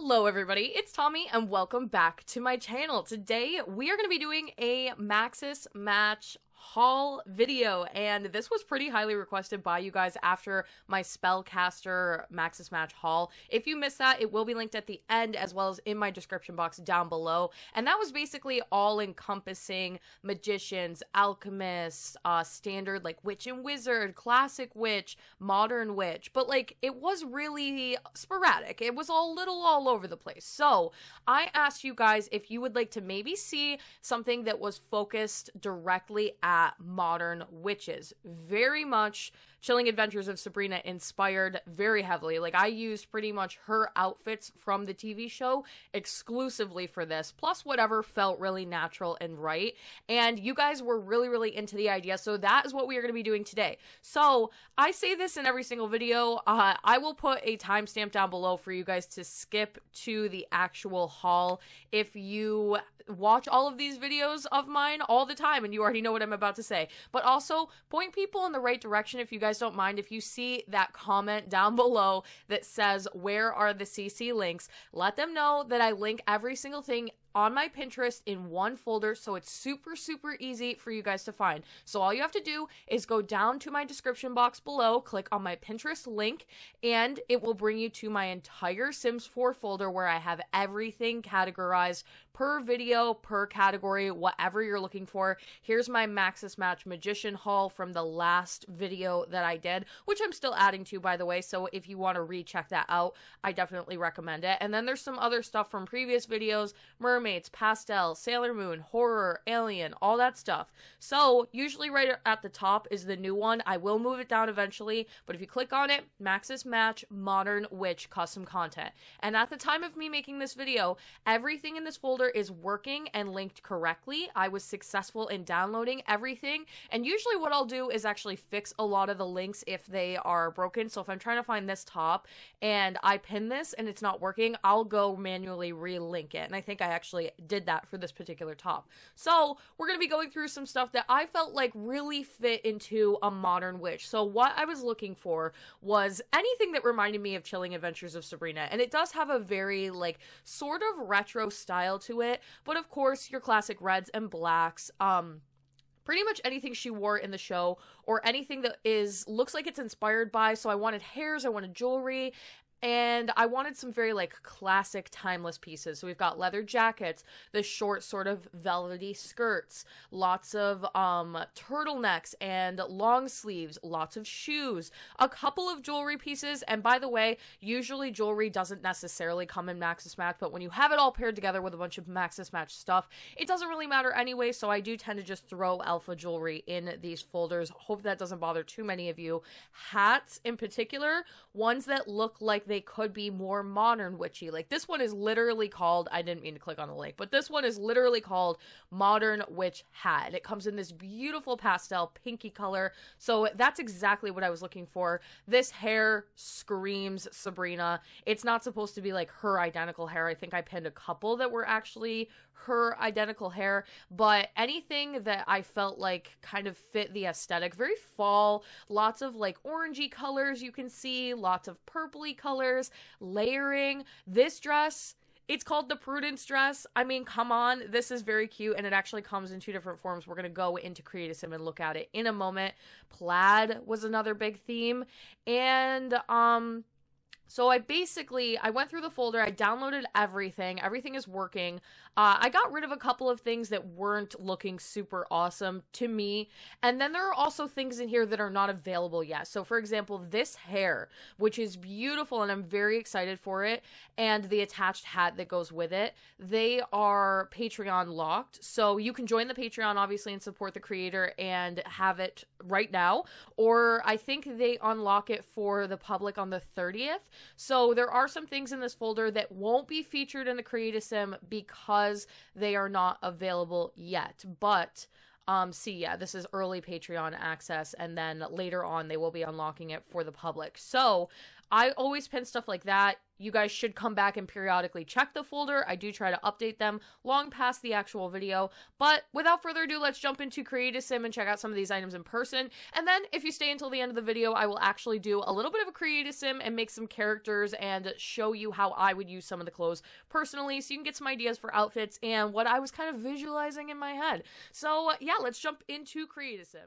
Hello everybody, it's Tommy and welcome back to my channel. Today we are going to be doing a Maxis Match haul video, and this was pretty highly requested by you guys after my Spellcaster Maxis Match haul. If you missed that, it will be linked at the end as well as in my description box down below, and that was basically all encompassing magicians, alchemists, standard like witch and wizard, classic witch, modern witch, but like it was really sporadic. It was a little all over the place. So I asked you guys if you would like to maybe see something that was focused directly at modern witches. Very much Chilling Adventures of Sabrina inspired very heavily. Like, I used pretty much her outfits from the TV show exclusively for this, plus whatever felt really natural and right. And you guys were really into the idea, so that is what we are going to be doing today. So I say this in every single video. I will put a timestamp down below for you guys to skip to the actual haul if you watch all of these videos of mine all the time and you already know what I'm about to say. But also point people in the right direction if you guys don't mind. If you see that comment down below that says where are the CC links, let them know that I link every single thing on my Pinterest in one folder, so it's super easy for you guys to find. So all you have to do is go down to my description box below, click on my Pinterest link, and it will bring you to my entire Sims 4 folder where I have everything categorized per video, per category, whatever you're looking for. Here's my Maxis Match Magician haul from the last video that I did, which I'm still adding to, by the way, so if you want to recheck that out, I definitely recommend it. And then there's some other stuff from previous videos, mermaids, pastel, Sailor Moon, horror, alien, all that stuff. So usually right at the top is the new one. I will move it down eventually, but if you click on it, Maxis Match Modern Witch Custom Content. And at the time of me making this video, everything in this folder is working and linked correctly. I was successful in downloading everything, and usually what I'll do is actually fix a lot of the links if they are broken. So if I'm trying to find this top and I pin this and it's not working, I'll go manually relink it, and I think I actually did that for this particular top. So we're going to be going through some stuff that I felt like really fit into a modern witch. So what I was looking for was anything that reminded me of Chilling Adventures of Sabrina, and it does have a very like sort of retro style to it, but of course your classic reds and blacks, pretty much anything she wore in the show or anything that looks like it's inspired by. So I wanted hairs, I wanted jewelry, and I wanted some very like classic timeless pieces. So we've got leather jackets, the short sort of velvety skirts, lots of turtlenecks and long sleeves, lots of shoes, a couple of jewelry pieces. And by the way, usually jewelry doesn't necessarily come in Maxis Match, but when you have it all paired together with a bunch of Maxis Match stuff, it doesn't really matter anyway. So I do tend to just throw alpha jewelry in these folders. Hope that doesn't bother too many of you. Hats in particular, ones that look like they could be more modern witchy. Like this one is literally called, I didn't mean to click on the link, but this one is literally called Modern Witch Hat. It comes in this beautiful pastel pinky color. So that's exactly what I was looking for. This hair screams Sabrina. It's not supposed to be like her identical hair. I think I pinned a couple that were actually her identical hair, but anything that I felt like kind of fit the aesthetic, very fall, lots of like orangey colors you can see, lots of purpley colors, layering. This dress, it's called the Prudence dress. I mean, come on, this is very cute, and it actually comes in two different forms. We're going to go into Create a Sim and look at it in a moment. Plaid was another big theme, and so I went through the folder, I downloaded everything is working. I got rid of a couple of things that weren't looking super awesome to me, and then there are also things in here that are not available yet. So for example, this hair, which is beautiful and I'm very excited for it, and the attached hat that goes with it, they are Patreon locked, so you can join the Patreon obviously and support the creator and have it right now, or I think they unlock it for the public on the 30th. So there are some things in this folder that won't be featured in the Create a Sim because they are not available yet. But see, yeah, this is early Patreon access, and then later on they will be unlocking it for the public. So I always pin stuff like that. You guys should come back and periodically check the folder. I do try to update them long past the actual video. But without further ado, let's jump into Create a Sim and check out some of these items in person. And then if you stay until the end of the video, I will actually do a little bit of a Create a Sim and make some characters and show you how I would use some of the clothes personally, so you can get some ideas for outfits and what I was kind of visualizing in my head. So yeah, let's jump into Create a Sim.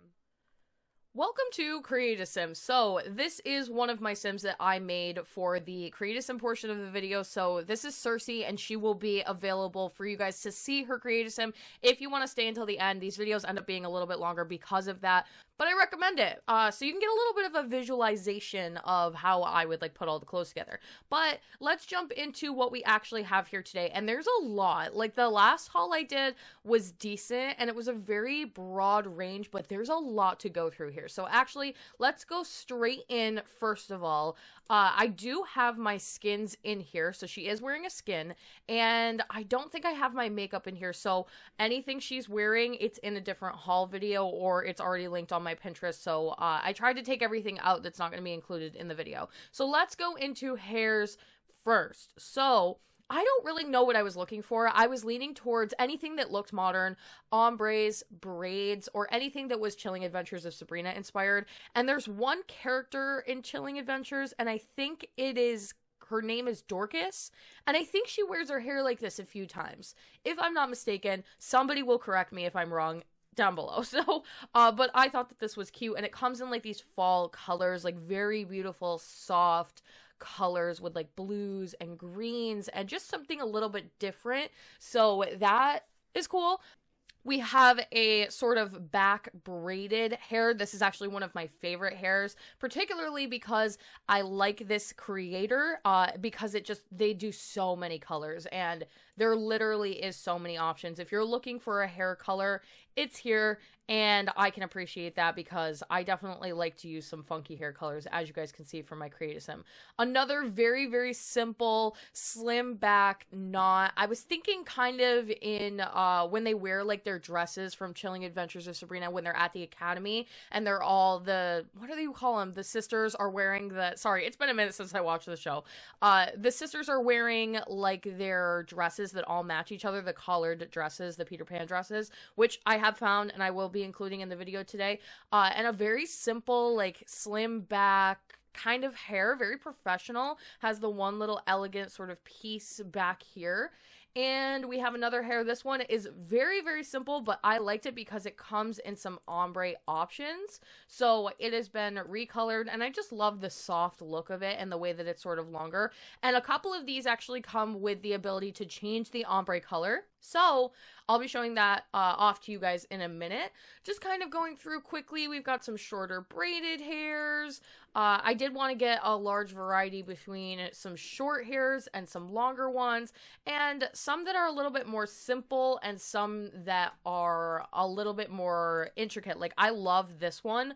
Welcome to Create a Sim. So this is one of my sims that I made for the Create a Sim portion of the video. So this is Cersei, and she will be available for you guys to see her Create a Sim if you want to stay until the end. These videos end up being a little bit longer because of that, but I recommend it. So you can get a little bit of a visualization of how I would like put all the clothes together. But let's jump into what we actually have here today. And there's a lot. Like the last haul I did was decent and it was a very broad range, but there's a lot to go through here. So actually, let's go straight in first of all. I do have my skins in here, so she is wearing a skin, and I don't think I have my makeup in here, so anything she's wearing, it's in a different haul video, or it's already linked on my Pinterest, so I tried to take everything out that's not going to be included in the video. So let's go into hairs first. So I don't really know what I was looking for. I was leaning towards anything that looked modern, ombres, braids, or anything that was Chilling Adventures of Sabrina inspired. And there's one character in Chilling Adventures, and I think her name is Dorcas, and I think she wears her hair like this a few times. If I'm not mistaken, somebody will correct me if I'm wrong down below. So, but I thought that this was cute, and it comes in like these fall colors, like very beautiful, soft colors with like blues and greens and just something a little bit different. So that is cool. We have a sort of back braided hair. This is actually one of my favorite hairs, particularly because I like this creator, because they do so many colors and there literally is so many options. If you're looking for a hair color, it's here, and I can appreciate that because I definitely like to use some funky hair colors, as you guys can see from my Create a Sim. Another very, very simple, slim back knot. I was thinking kind of in when they wear like their dresses from Chilling Adventures of Sabrina when they're at the academy, and they're all what do you call them? The sisters are wearing sorry, it's been a minute since I watched the show. The sisters are wearing like their dresses that all match each other, the collared dresses, the Peter Pan dresses, which I have found and I will be including in the video today. And a very simple, like slim back kind of hair, very professional, has the one little elegant sort of piece back here. And we have another hair. This one is very, very simple, but I liked it because it comes in some ombre options. So it has been recolored, and I just love the soft look of it and the way that it's sort of longer. And a couple of these actually come with the ability to change the ombre color. So I'll be showing that off to you guys in a minute. Just kind of going through quickly, we've got some shorter braided hairs. I did want to get a large variety between some short hairs and some longer ones, and some that are a little bit more simple and some that are a little bit more intricate. Like I love this one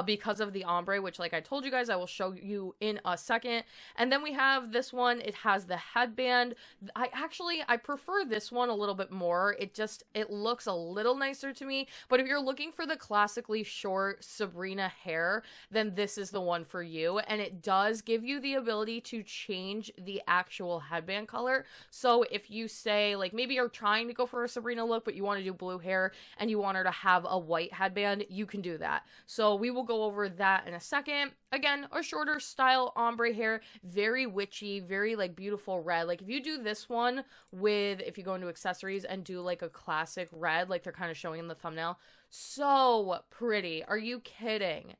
because of the ombre, which like I told you guys, I will show you in a second. And then we have this one. It has the headband. I prefer this one a little bit more. It looks a little nicer to me, but if you're looking for the classically short Sabrina hair, then this is the one for you. And it does give you the ability to change the actual headband color. So if you say like maybe you're trying to go for a Sabrina look, but you want to do blue hair and you want her to have a white headband, you can do that. So we will go over that in a second. Again, a shorter style ombre hair, very witchy, very like beautiful red. Like if you do this one if you go into accessories and do like a classic red, like they're kind of showing in the thumbnail, so pretty. Are you kidding?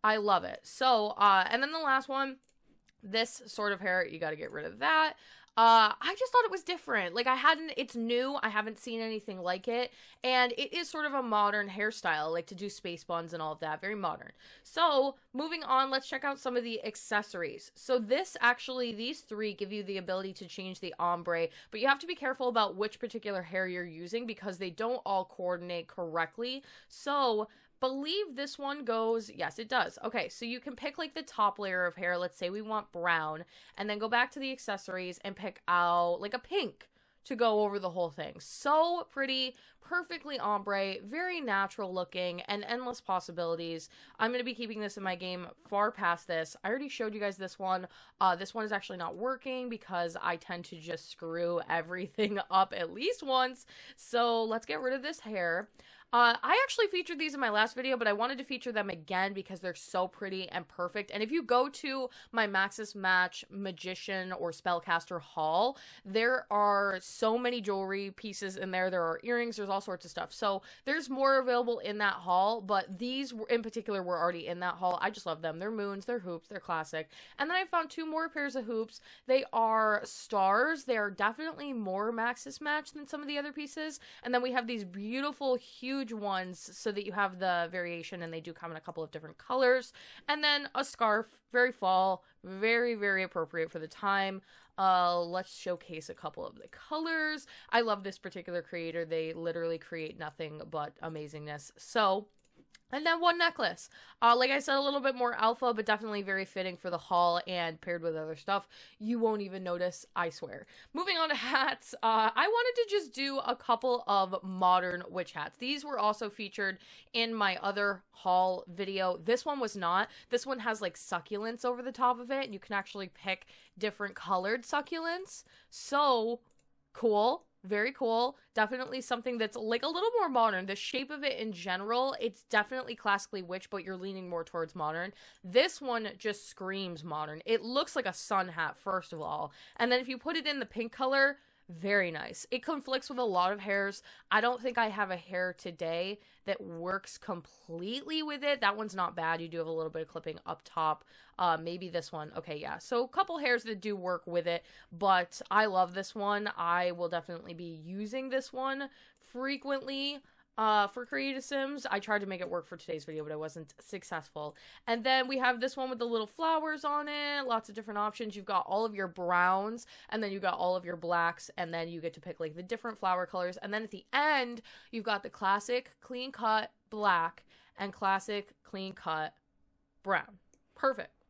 I love it. So, and then the last one, this sort of hair, you got to get rid of that. I just thought it was different. Like it's new. I haven't seen anything like it. And it is sort of a modern hairstyle, like to do space buns and all of that. Very modern. So moving on, let's check out some of the accessories. So these three give you the ability to change the ombre, but you have to be careful about which particular hair you're using because they don't all coordinate correctly. So believe this one goes, yes, it does. Okay, so you can pick like the top layer of hair. Let's say we want brown, and then go back to the accessories and pick out like a pink. to go over the whole thing. So pretty, perfectly ombre, very natural looking, and endless possibilities. I'm going to be keeping this in my game far past this. I already showed you guys this one. This one is actually not working because I tend to just screw everything up at least once. So let's get rid of this hair. I actually featured these in my last video, but I wanted to feature them again because they're so pretty and perfect. And if you go to my Maxis Match Magician or Spellcaster haul, there are so many jewelry pieces in there. There are earrings, there's all sorts of stuff. So there's more available in that haul, but these in particular were already in that haul. I just love them. They're moons, they're hoops, they're classic. And then I found 2 more pairs of hoops. They are stars. They are definitely more Maxis Match than some of the other pieces. And then we have these beautiful, huge ones so that you have the variation, and they do come in a couple of different colors. And then a scarf, very fall, very, very appropriate for the time. Let's showcase a couple of the colors. I love this particular creator. They literally create nothing but amazingness. So, and then one necklace. Like I said, a little bit more alpha, but definitely very fitting for the haul, and paired with other stuff, you won't even notice, I swear. Moving on to hats, I wanted to just do a couple of modern witch hats. These were also featured in my other haul video. This one was not. This one has like succulents over the top of it, and you can actually pick different colored succulents. So cool. Very cool. Definitely something that's like a little more modern. The shape of it in general, it's definitely classically witch, but you're leaning more towards modern. This one just screams modern. It looks like a sun hat, first of all. And then if you put it in the pink color, very nice. It conflicts with a lot of hairs. I don't think I have a hair today that works completely with it. That one's not bad. You do have a little bit of clipping up top. Maybe this one. Okay, yeah. So a couple hairs that do work with it, but I love this one. I will definitely be using this one frequently. For Creative Sims. I tried to make it work for today's video, but I wasn't successful. And then we have this one with the little flowers on it. Lots of different options. You've got all of your browns, and then you've got all of your blacks, and then you get to pick like the different flower colors. And then at the end, you've got the classic clean cut black and classic clean cut brown. Perfect.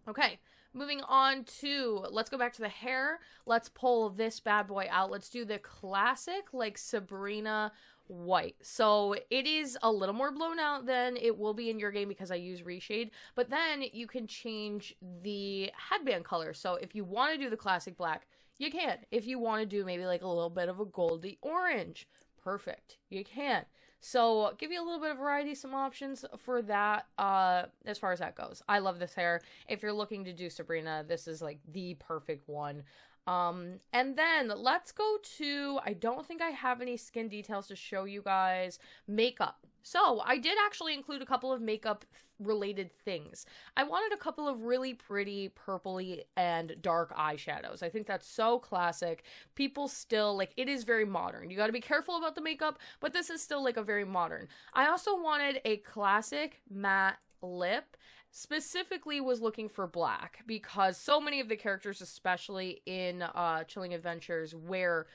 Okay. Moving on to, let's go back to the hair. Let's pull this bad boy out. Let's do the classic, like Sabrina white. So it is a little more blown out than it will be in your game because I use reshade, but then you can change the headband color. So if you want to do the classic black, you can. If you want to do maybe like a little bit of a goldy orange, perfect, you can. So give you a little bit of variety, some options for that as far as that goes. I love this hair. If you're looking to do Sabrina, this is like the perfect one. And then let's go to, I don't think I have any skin details to show you guys, makeup. So I did actually include a couple of makeup related things. I wanted a couple of really pretty purpley and dark eyeshadows. I think that's so classic. People still, like, it is very modern. You got to be careful about the makeup, but this is still like a very modern. I also wanted a classic matte lip. Specifically was looking for black because so many of the characters, especially in Chilling Adventures, wear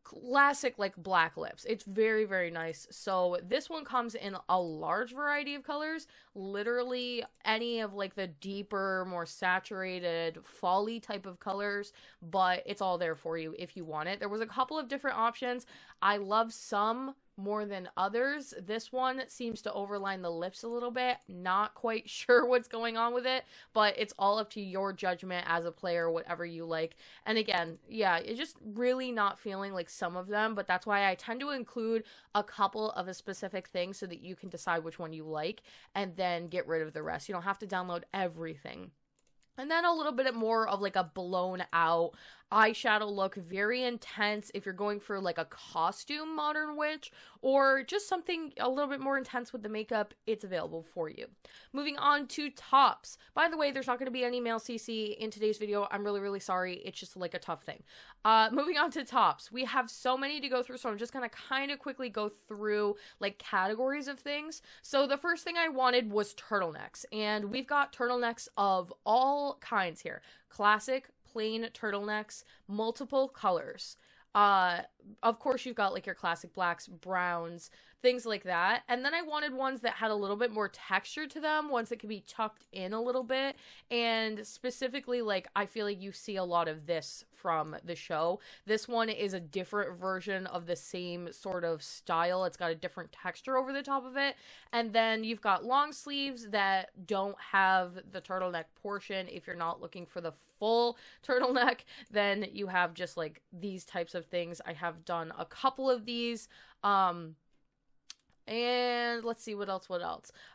classic like black lips. It's very, very nice. So this one comes in a large variety of colors, literally any of like the deeper, more saturated fall-y type of colors, but it's all there for you if you want it. There was a couple of different options. I love some more than others. This one seems to overline the lips a little bit. Not quite sure what's going on with it, but it's all up to your judgment as a player, whatever you like. And again, yeah, it's just really not feeling like some of them, but that's why I tend to include a couple of a specific thing so that you can decide which one you like and then get rid of the rest. You don't have to download everything. And then a little bit more of like a blown out eyeshadow look, very intense if you're going for like a costume modern witch or just something a little bit more intense with the makeup, it's available for you. Moving on to tops. By the way, there's not going to be any male CC in today's video. I'm really, really sorry. It's just like a tough thing. Moving on to tops. We have so many to go through, so I'm just going to kind of quickly go through like categories of things. So the first thing I wanted was turtlenecks, and we've got turtlenecks of all kinds here. Classic, plain turtlenecks, multiple colors. Of course, you've got like your classic blacks, browns, things like that. And then I wanted ones that had a little bit more texture to them, ones that could be tucked in a little bit. And specifically, like, I feel like you see a lot of this from the show. This one is a different version of the same sort of style. It's got a different texture over the top of it. And then you've got long sleeves that don't have the turtleneck portion. If you're not looking for the full turtleneck, then you have just like these types of things. I have done a couple of these. And let's see, what else?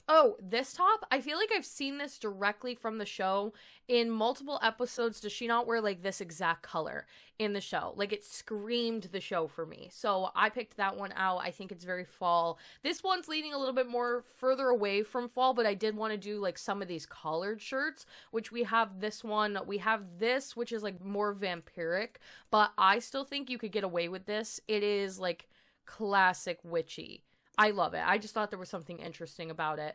Oh, this top, I feel like I've seen this directly from the show. In multiple episodes, does she not wear like this exact color in the show? Like, it screamed the show for me. So I picked that one out. I think it's very fall. This one's leaning a little bit more further away from fall, but I did want to do like some of these collared shirts, which we have this one. We have this, which is like more vampiric, but I still think you could get away with this. It is like classic witchy. I love it. I just thought there was something interesting about it.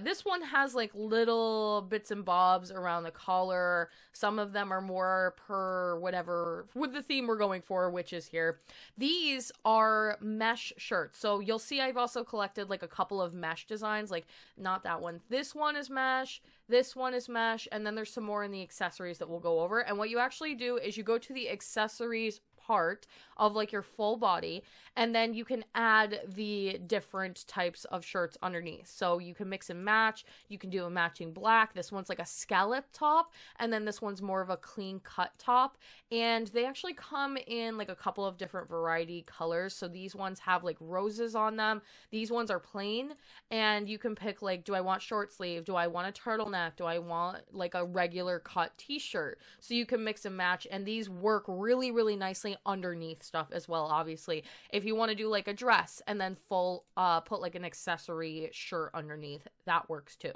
This one has like little bits and bobs around the collar. Some of them are more per whatever, with the theme we're going for, which is here. These are mesh shirts. So you'll see I've also collected like a couple of mesh designs, like not that one. This one is mesh. This one is mesh. And then there's some more in the accessories that we'll go over. And what you actually do is you go to the accessories part of like your full body, and then you can add the different types of shirts underneath. So you can mix and match. You can do a matching black. This one's like a scallop top, and then this one's more of a clean cut top. And they actually come in like a couple of different variety colors. So these ones have like roses on them. These ones are plain, and you can pick like, do I want short sleeve? Do I want a turtleneck? Do I want like a regular cut t-shirt? So you can mix and match, and these work really, really nicely underneath stuff as well. Obviously, if you want to do like a dress and then full put like an accessory shirt underneath, that works too.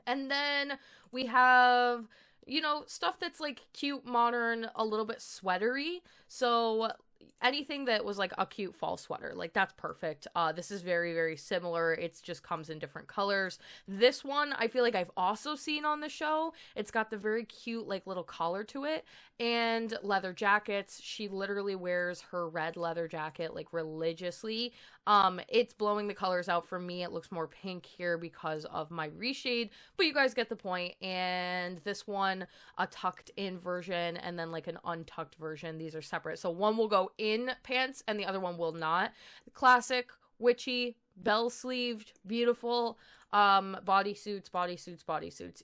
And then we have, you know, stuff that's like cute, modern, a little bit sweatery. So anything that was like a cute fall sweater, like that's perfect. This is very, very similar. It just comes in different colors. This one I feel like I've also seen on the show. It's got the very cute like little collar to it, and leather jackets. She literally wears her red leather jacket like religiously. It's blowing the colors out for me. It looks more pink here because of my reshade, but you guys get the point. And this one, a tucked in version, and then like an untucked version. These are separate. So one will go in pants and the other one will not. Classic, witchy, bell sleeved, beautiful. Bodysuits.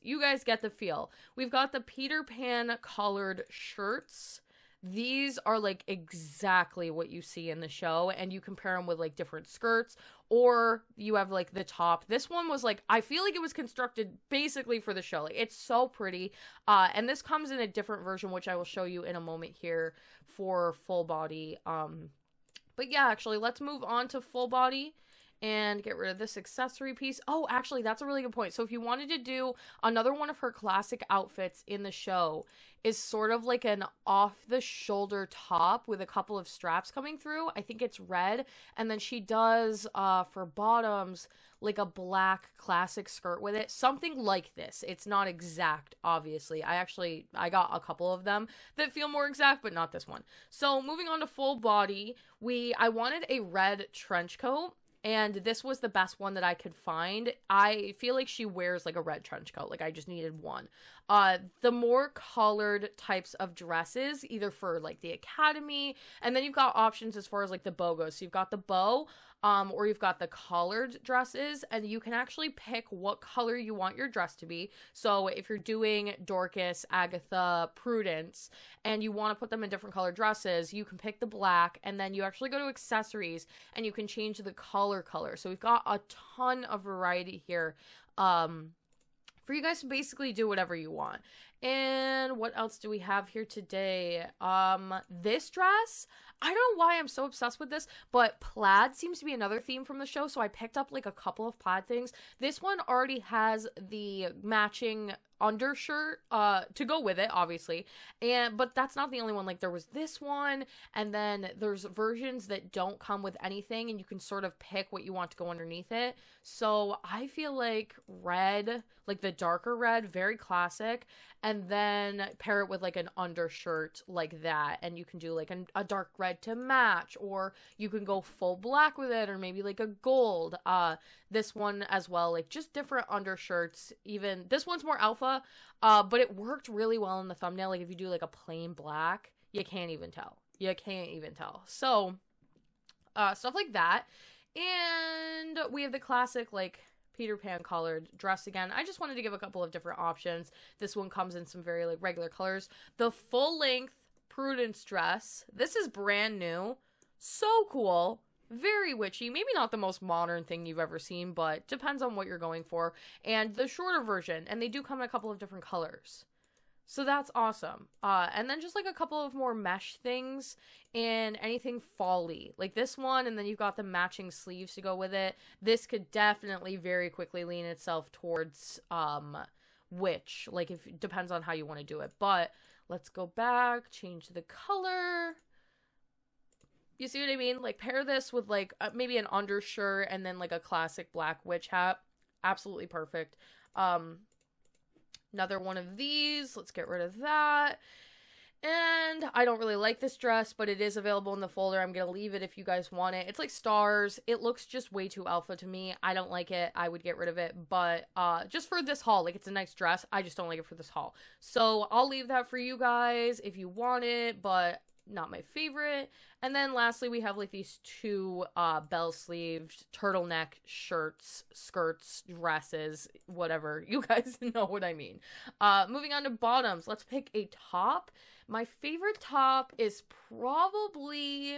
You guys get the feel. We've got the Peter Pan collared shirts. These are like exactly what you see in the show, and you compare them with like different skirts, or you have like the top. This one was like, I feel like it was constructed basically for the show. Like, it's so pretty. And this comes in a different version, which I will show you in a moment here for full body. But yeah, actually, let's move on to full body and get rid of this accessory piece. Oh, actually, that's a really good point. So if you wanted to do another one of her classic outfits in the show, is sort of like an off-the-shoulder top with a couple of straps coming through. I think it's red. And then she does, for bottoms, like a black classic skirt with it. Something like this. It's not exact, obviously. I got a couple of them that feel more exact, but not this one. So moving on to full body, I wanted a red trench coat. And this was the best one that I could find. I feel like she wears like a red trench coat. Like, I just needed one. The more collared types of dresses, either for like the academy, and then you've got options as far as like the bow goes. So you've got the bow, or you've got the collared dresses, and you can actually pick what color you want your dress to be. So if you're doing Dorcas, Agatha, Prudence, and you want to put them in different color dresses, you can pick the black, and then you actually go to accessories and you can change the color. So we've got a ton of variety here, for you guys to basically do whatever you want. And what else do we have here today? This dress, I don't know why I'm so obsessed with this, but plaid seems to be another theme from the show, so I picked up like a couple of plaid things. This one already has the matching undershirt to go with it, obviously, but that's not the only one. Like, there was this one, and then there's versions that don't come with anything, and you can sort of pick what you want to go underneath it. So I feel like red, like the darker red, very classic. and then pair it with like an undershirt like that, and you can do like a dark red to match, or you can go full black with it, or maybe like a gold. This one as well, like just different undershirts. Even this one's more alpha, but it worked really well in the thumbnail. Like if you do like a plain black, you can't even tell. So stuff like that. And we have the classic like Peter Pan colored dress again. I just wanted to give a couple of different options. This one comes in some very like regular colors. The full length Prudence dress. This is brand new. So cool. Very witchy. Maybe not the most modern thing you've ever seen, but depends on what you're going for. And the shorter version. And they do come in a couple of different colors. So that's awesome. And then just like a couple of more mesh things in anything fall-y. Like this one, and then you've got the matching sleeves to go with it. This could definitely very quickly lean itself towards witch. Like if depends on how you want to do it. But let's go back, change the color. You see what I mean? Like pair this with like maybe an undershirt and then like a classic black witch hat. Absolutely perfect. Another one of these. Let's get rid of that. And I don't really like this dress, but it is available in the folder. I'm going to leave it if you guys want it. It's like stars. It looks just way too alpha to me. I don't like it. I would get rid of it. But just for this haul, like it's a nice dress. I just don't like it for this haul. So I'll leave that for you guys if you want it, but not my favorite. And then lastly, we have like these two bell-sleeved turtleneck shirts, skirts, dresses, whatever. You guys know what I mean. Moving on to bottoms. Let's pick a top. My favorite top is probably,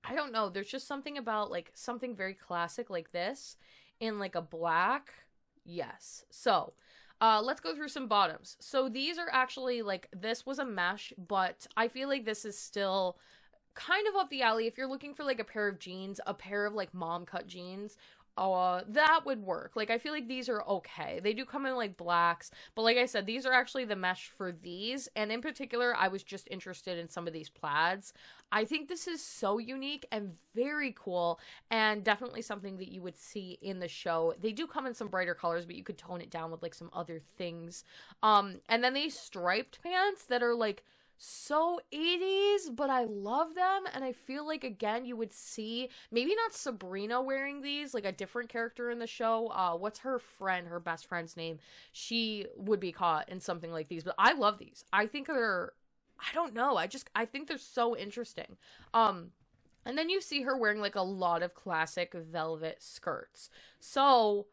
I don't know, there's just something about like something very classic like this in like a black. Yes. So let's go through some bottoms. So these are actually like, this was a mesh, but I feel like this is still kind of up the alley. If you're looking for like a pair of jeans, a pair of like mom cut jeans, that would work. Like I feel like these are okay. They do come in like blacks, but like I said, these are actually the mesh for these. And in particular, I was just interested in some of these plaids. I think this is so unique and very cool, and definitely something that you would see in the show. They do come in some brighter colors, but you could tone it down with like some other things. And then these striped pants that are like so 80s, but I love them, and I feel like again you would see maybe not Sabrina wearing these, like a different character in the show. What's her best friend's name? She would be caught in something like these, but I love these. I think they're, I don't know, I think they're so interesting. And then you see her wearing like a lot of classic velvet skirts. So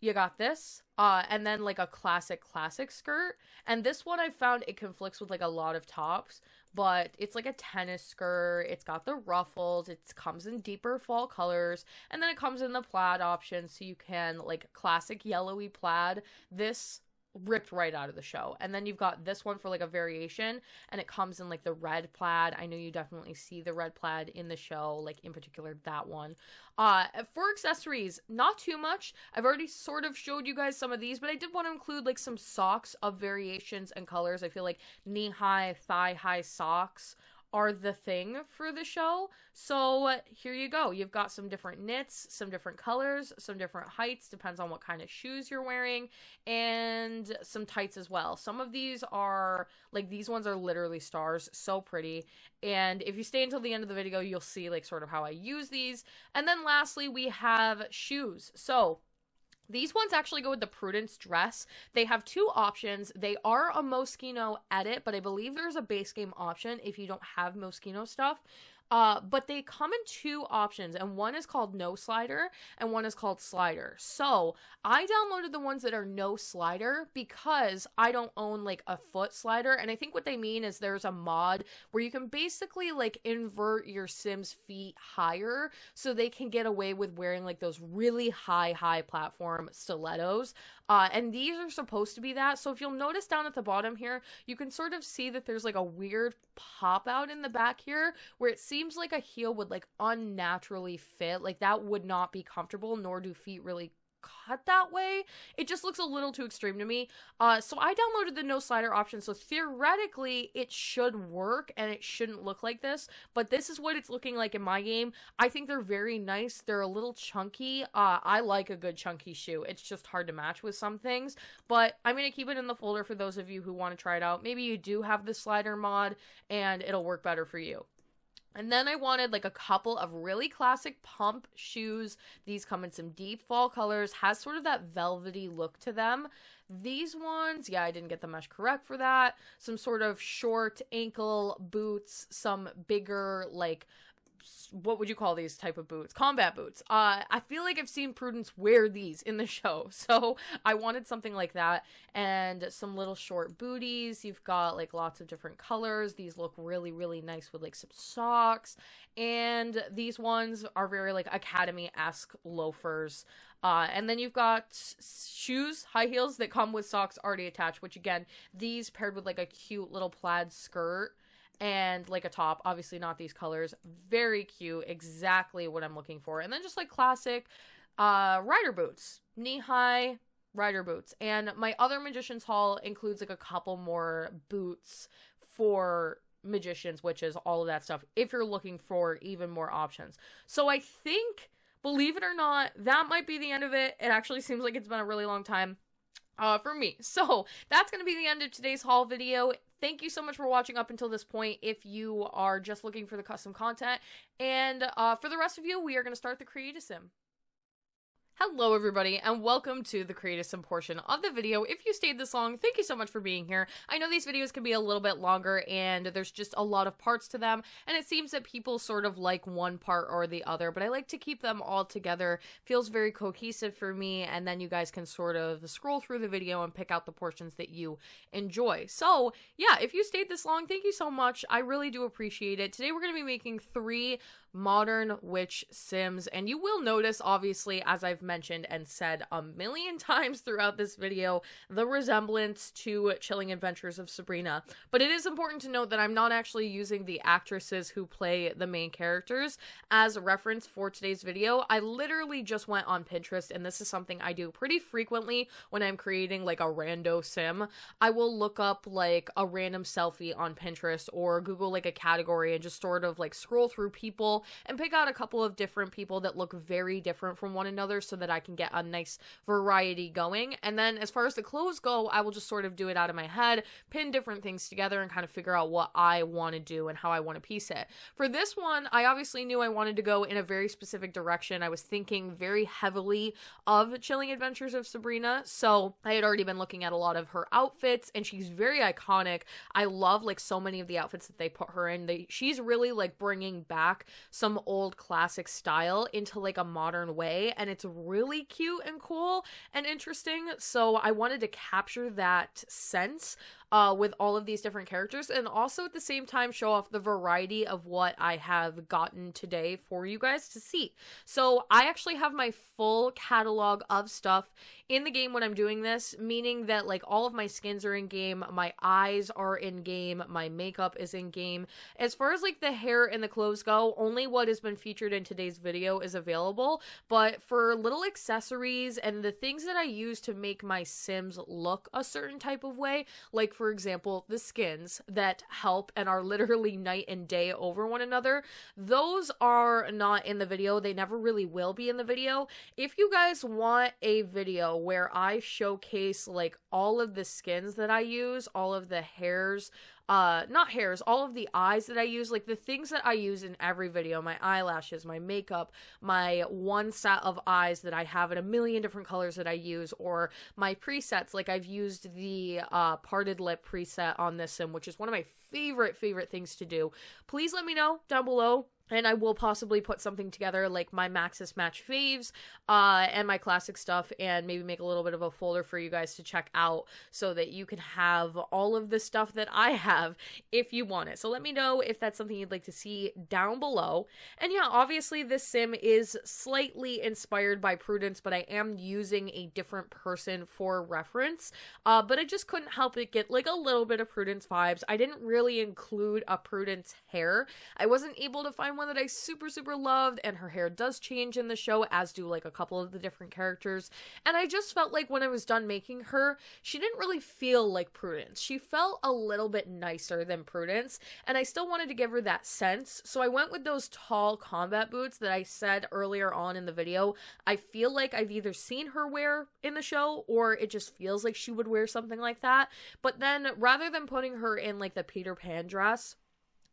you got this, and then like a classic skirt. And this one I found it conflicts with like a lot of tops, but it's like a tennis skirt. It's got the ruffles. It comes in deeper fall colors, and then it comes in the plaid option, so you can like classic yellowy plaid. This ripped right out of the show. And then you've got this one for like a variation, and it comes in like the red plaid. I know you definitely see the red plaid in the show, like in particular that one. For accessories, not too much. I've already sort of showed you guys some of these, but I did want to include like some socks of variations and colors. I feel like knee-high, thigh-high socks are the thing for the show. So here you go. You've got some different knits, some different colors, some different heights, depends on what kind of shoes you're wearing, and some tights as well. Some of these are, like these ones are literally stars, so pretty. And if you stay until the end of the video, you'll see like sort of how I use these. And then lastly, we have shoes. So these ones actually go with the Prudence dress. They have two options. They are a Moschino edit, but I believe there's a base game option if you don't have Moschino stuff. But they come in two options, and one is called no slider and one is called slider. So I downloaded the ones that are no slider because I don't own like a foot slider. And I think what they mean is there's a mod where you can basically like invert your Sims feet higher so they can get away with wearing like those really high platform stilettos. And these are supposed to be that. So if you'll notice down at the bottom here, you can sort of see that there's like a weird pop out in the back here where it seems like a heel would like unnaturally fit. Like that would not be comfortable, nor do feet really cut that way. It just looks a little too extreme to me. So I downloaded the no slider option, so theoretically it should work and it shouldn't look like this, but this is what it's looking like in my game. I think they're very nice. They're a little chunky. I like a good chunky shoe. It's just hard to match with some things, but I'm going to keep it in the folder for those of you who want to try it out. Maybe you do have the slider mod and it'll work better for you. And then I wanted like a couple of really classic pump shoes. These come in some deep fall colors, has sort of that velvety look to them. These ones, yeah, I didn't get the mesh correct for that. Some sort of short ankle boots, some bigger, like, what would you call these type of boots? Combat boots. I feel like I've seen Prudence wear these in the show, so I wanted something like that, and some little short booties. You've got like lots of different colors. These look really, really nice with like some socks, and these ones are very like academy-esque loafers. And then you've got shoes, high heels that come with socks already attached, which again, these paired with like a cute little plaid skirt and like a top, obviously not these colors, very cute, exactly what I'm looking for. And then just like classic rider boots, knee-high rider boots. And my other magician's haul includes like a couple more boots for magicians, witches, all of that stuff, if you're looking for even more options. So I think, believe it or not, that might be the end of it. It actually seems like it's been a really long time for me. So that's going to be the end of today's haul video. Thank you so much for watching up until this point if you are just looking for the custom content. And for the rest of you, we are going to start the Create a Sim. Hello everybody, and welcome to the Create a Sim portion of the video. If you stayed this long, thank you so much for being here. I know these videos can be a little bit longer and there's just a lot of parts to them, and it seems that people sort of like one part or the other, but I like to keep them all together. Feels very cohesive for me, and then you guys can sort of scroll through the video and pick out the portions that you enjoy. So yeah, if you stayed this long, thank you so much. I really do appreciate it. Today we're going to be making 3 modern witch sims, and you will notice, obviously, as I've mentioned and said a million times throughout this video, the resemblance to Chilling Adventures of Sabrina. But it is important to note that I'm not actually using the actresses who play the main characters as a reference for today's video. I literally just went on Pinterest, and this is something I do pretty frequently when I'm creating like a rando sim. I will look up like a random selfie on Pinterest or Google like a category and just sort of like scroll through people and pick out a couple of different people that look very different from one another so that I can get a nice variety going. And then as far as the clothes go, I will just sort of do it out of my head, pin different things together, and kind of figure out what I want to do and how I want to piece it. For this one, I obviously knew I wanted to go in a very specific direction. I was thinking very heavily of Chilling Adventures of Sabrina, so I had already been looking at a lot of her outfits, and she's very iconic. I love like so many of the outfits that they put her in. She's really like bringing back some old classic style into like a modern way, and it's really cute and cool and interesting. So I wanted to capture that sense with all of these different characters, and also at the same time show off the variety of what I have gotten today for you guys to see. So I actually have my full catalog of stuff in the game when I'm doing this, meaning that like all of my skins are in game, my eyes are in game, my makeup is in game. As far as like the hair and the clothes go, only what has been featured in today's video is available, but for little accessories and the things that I use to make my sims look a certain type of way, like for example, the skins that help and are literally night and day over one another, those are not in the video. They never really will be in the video. If you guys want a video where I showcase like all of the skins that I use, all of the hairs, not hairs, all of the eyes that I use, like the things that I use in every video, my eyelashes, my makeup, my one set of eyes that I have in a million different colors that I use, or my presets, like I've used the parted lip preset on this sim, which is one of my favorite things to do. Please let me know down below, and I will possibly put something together like my Maxis Match faves and my classic stuff, and maybe make a little bit of a folder for you guys to check out so that you can have all of the stuff that I have if you want it. So let me know if that's something you'd like to see down below. And yeah, obviously this sim is slightly inspired by Prudence, but I am using a different person for reference. But I just couldn't help it get like a little bit of Prudence vibes. I didn't really include a Prudence hair. I wasn't able to find time one that I super, super loved, and her hair does change in the show, as do like a couple of the different characters, and I just felt like when I was done making her, she didn't really feel like Prudence. She felt a little bit nicer than Prudence, and I still wanted to give her that sense, so I went with those tall combat boots that I said earlier on in the video. I feel like I've either seen her wear in the show, or it just feels like she would wear something like that. But then, rather than putting her in like the Peter Pan dress,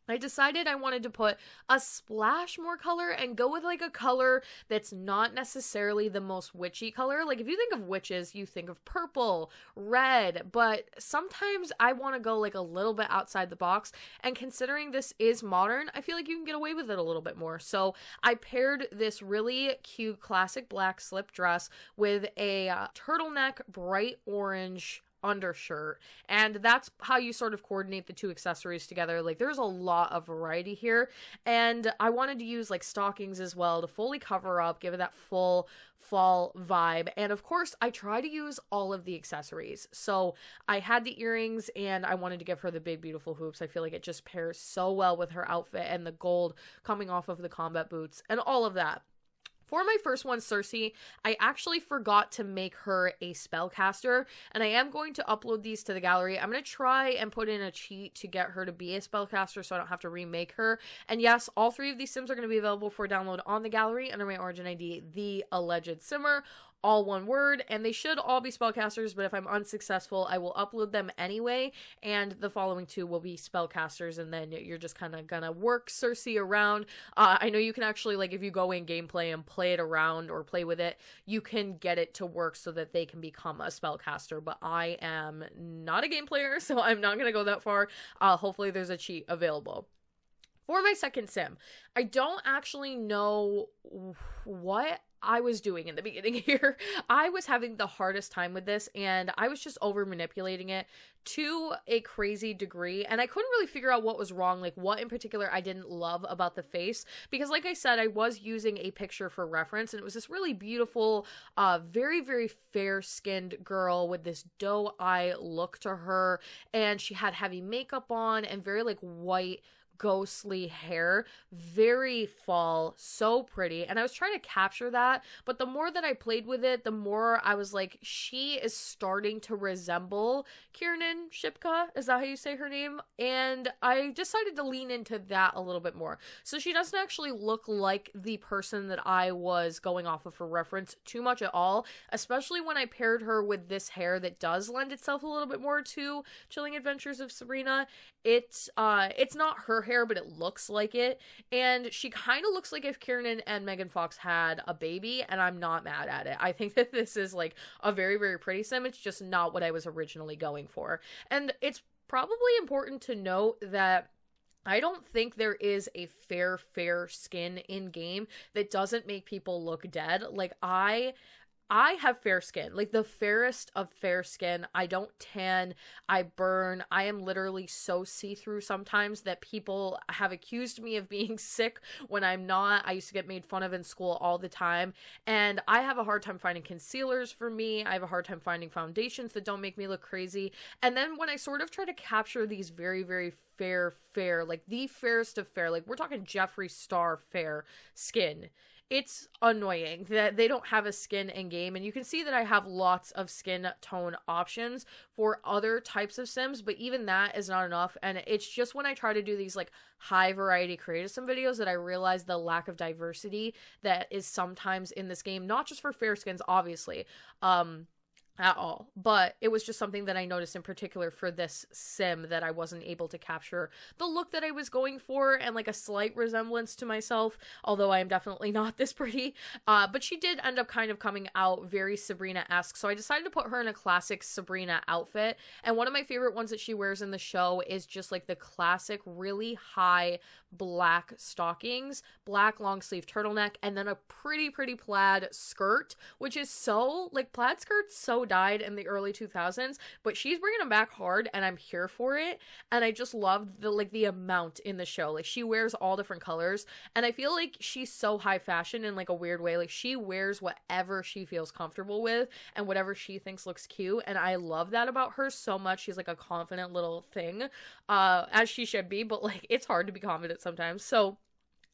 I decided I wanted to put a splash more color and go with like a color that's not necessarily the most witchy color. Like if you think of witches, you think of purple, red, but sometimes I want to go like a little bit outside the box, and considering this is modern, I feel like you can get away with it a little bit more. So I paired this really cute classic black slip dress with a turtleneck bright orange undershirt, and that's how you sort of coordinate the two accessories together. Like there's a lot of variety here, and I wanted to use like stockings as well to fully cover up, give it that full fall vibe. And of course I try to use all of the accessories. So I had the earrings, and I wanted to give her the big beautiful hoops. I feel like it just pairs so well with her outfit, and the gold coming off of the combat boots and all of that. For my first one, Cersei, I actually forgot to make her a spellcaster, and I am going to upload these to the gallery. I'm going to try and put in a cheat to get her to be a spellcaster so I don't have to remake her. And yes, all three of these Sims are going to be available for download on the gallery under my origin ID, theallegedsimmer. All one word, and they should all be spellcasters, but if I'm unsuccessful, I will upload them anyway, and the following two will be spellcasters, and then you're just kind of gonna work Cersei around. I know you can actually, like, if you go in gameplay and play it around or play with it, you can get it to work so that they can become a spellcaster, but I am not a game player, so I'm not gonna go that far. Hopefully there's a cheat available. For my second sim, I don't actually know what I was doing in the beginning here. I was having the hardest time with this, and I was just over manipulating it to a crazy degree, and I couldn't really figure out what was wrong, like what in particular I didn't love about the face, because like I said, I was using a picture for reference, and it was this really beautiful, very, very fair-skinned girl with this doe eye look to her, and she had heavy makeup on and very like white ghostly hair, very fall, so pretty, and I was trying to capture that, but the more that I played with it, the more I was like, she is starting to resemble Kiernan Shipka, is that how you say her name? And I decided to lean into that a little bit more. So she doesn't actually look like the person that I was going off of for reference too much at all, especially when I paired her with this hair that does lend itself a little bit more to Chilling Adventures of Sabrina. It's not her hair, but it looks like it, and she kind of looks like if Kiernan and Megan Fox had a baby, and I'm not mad at it. I think that this is like a very, very pretty sim. It's just not what I was originally going for, and it's probably important to note that I don't think there is a fair skin in game that doesn't make people look dead. Like I have fair skin, like the fairest of fair skin. I don't tan, I burn, I am literally so see-through sometimes that people have accused me of being sick when I'm not. I used to get made fun of in school all the time, and I have a hard time finding concealers for me. I have a hard time finding foundations that don't make me look crazy, and then when I sort of try to capture these very, very fair, like the fairest of fair, like we're talking Jeffree Star fair skin, it's annoying that they don't have a skin in game, and you can see that I have lots of skin tone options for other types of sims, but even that is not enough, and it's just when I try to do these like high variety creative sim videos that I realize the lack of diversity that is sometimes in this game, not just for fair skins, obviously, at all, but it was just something that I noticed in particular for this sim, that I wasn't able to capture the look that I was going for, and like a slight resemblance to myself, although I am definitely not this pretty, but she did end up kind of coming out very Sabrina-esque, so I decided to put her in a classic Sabrina outfit, and one of my favorite ones that she wears in the show is just like the classic really high black stockings, black long sleeve turtleneck, and then a pretty plaid skirt, which is so, like, plaid skirts so died in the early 2000s, but she's bringing them back hard, and I'm here for it, and I just love the amount in the show. Like, she wears all different colors, and I feel like she's so high fashion in like a weird way. Like, she wears whatever she feels comfortable with and whatever she thinks looks cute, and I love that about her so much. She's like a confident little thing, as she should be, but like, it's hard to be confident sometimes. So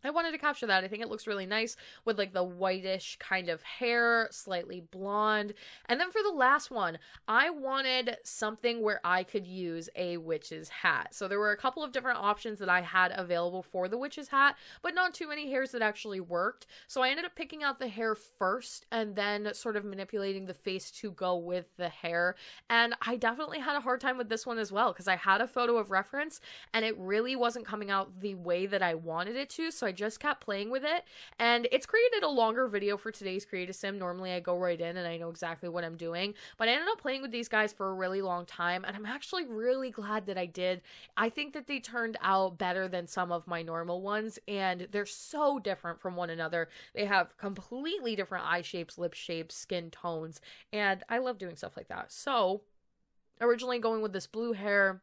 I wanted to capture that. I think it looks really nice with like the whitish kind of hair, slightly blonde. And then for the last one, I wanted something where I could use a witch's hat. So there were a couple of different options that I had available for the witch's hat, but not too many hairs that actually worked. So I ended up picking out the hair first and then sort of manipulating the face to go with the hair. And I definitely had a hard time with this one as well because I had a photo of reference and it really wasn't coming out the way that I wanted it to. So I just kept playing with it, and it's created a longer video for today's Create a Sim. Normally I go right in and I know exactly what I'm doing, but I ended up playing with these guys for a really long time, and I'm actually really glad that I did. I think that they turned out better than some of my normal ones, and they're so different from one another. They have completely different eye shapes, lip shapes, skin tones, and I love doing stuff like that. So originally going with this blue hair,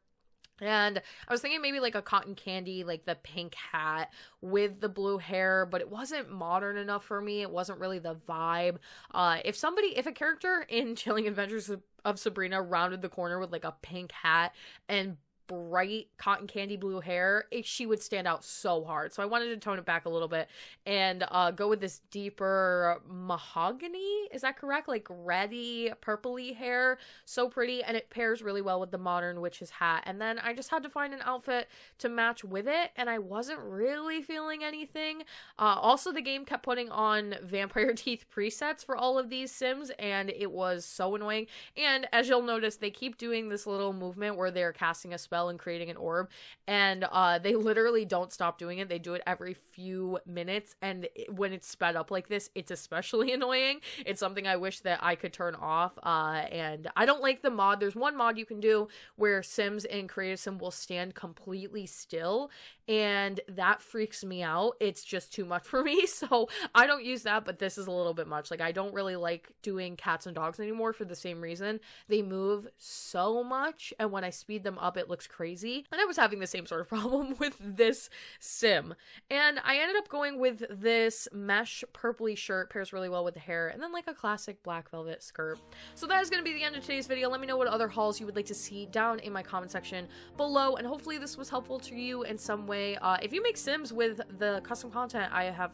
and I was thinking maybe like a cotton candy, like the pink hat with the blue hair, but it wasn't modern enough for me. It wasn't really the vibe. If a character in Chilling Adventures of Sabrina rounded the corner with like a pink hat and bright cotton candy blue hair, she would stand out so hard. So I wanted to tone it back a little bit and go with this deeper mahogany, is that correct? Like reddy purpley hair. So pretty, and it pairs really well with the modern witch's hat. And then I just had to find an outfit to match with it, and I wasn't really feeling anything. Also, the game kept putting on vampire teeth presets for all of these sims, and it was so annoying. And as you'll notice, they keep doing this little movement where they're casting a spell and creating an orb, and they literally don't stop doing it. They do it every few minutes, and when it's sped up like this, it's especially annoying. It's something I wish that I could turn off, and I don't like the mod. There's one mod you can do where sims in Create a Sim will stand completely still, and that freaks me out. It's just too much for me, so I don't use that, but this is a little bit much. Like, I don't really like doing cats and dogs anymore for the same reason. They move so much, and when I speed them up, it looks crazy. And I was having the same sort of problem with this sim. And I ended up going with this mesh purpley shirt, pairs really well with the hair, and then like a classic black velvet skirt. So that is going to be the end of today's video. Let me know what other hauls you would like to see down in my comment section below, and hopefully this was helpful to you in some way. If you make sims with the custom content I have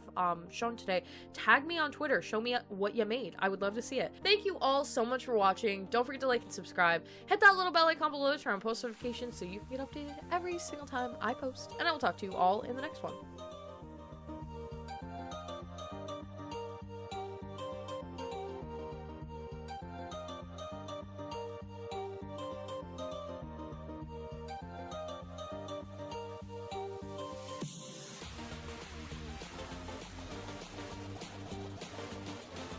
shown today, tag me on Twitter. Show me what you made. I would love to see it. Thank you all so much for watching. Don't forget to like and subscribe. Hit that little bell icon below to turn on post notifications so you can get updated every single time I post, and I will talk to you all in the next one.